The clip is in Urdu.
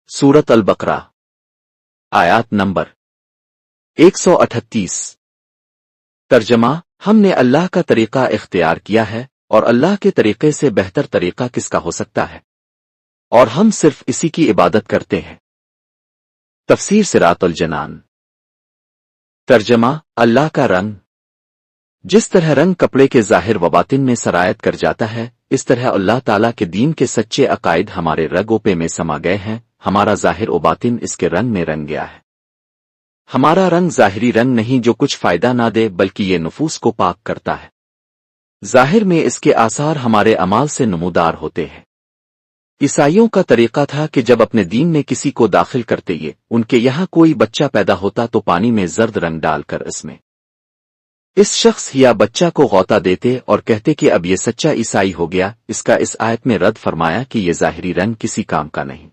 سورت البقرہ آیات نمبر 138 ترجمہ ہم نے اللہ کا طریقہ اختیار کیا ہے اور اللہ کے طریقے سے بہتر طریقہ کس کا ہو سکتا ہے اور ہم صرف اسی کی عبادت کرتے ہیں۔ تفسیر صراط الجنان۔ ترجمہ اللہ کا رنگ۔ جس طرح رنگ کپڑے کے ظاہر و باطن میں سرایت کر جاتا ہے، اس طرح اللہ تعالیٰ کے دین کے سچے عقائد ہمارے رگ و پے میں سما گئے ہیں، ہمارا ظاہر و باطن اس کے رنگ میں رنگ گیا ہے۔ ہمارا رنگ ظاہری رنگ نہیں جو کچھ فائدہ نہ دے بلکہ یہ نفوس کو پاک کرتا ہے۔ ظاہر میں اس کے آثار ہمارے اعمال سے نمودار ہوتے ہیں۔ عیسائیوں کا طریقہ تھا کہ جب اپنے دین میں کسی کو داخل کرتے یہ ان کے یہاں کوئی بچہ پیدا ہوتا تو پانی میں زرد رنگ ڈال کر اس شخص یا بچہ کو غوطہ دیتے اور کہتے کہ اب یہ سچا عیسائی ہو گیا۔ اس کا اس آیت میں رد فرمایا کہ یہ ظاہری رنگ کسی کام کا نہیں۔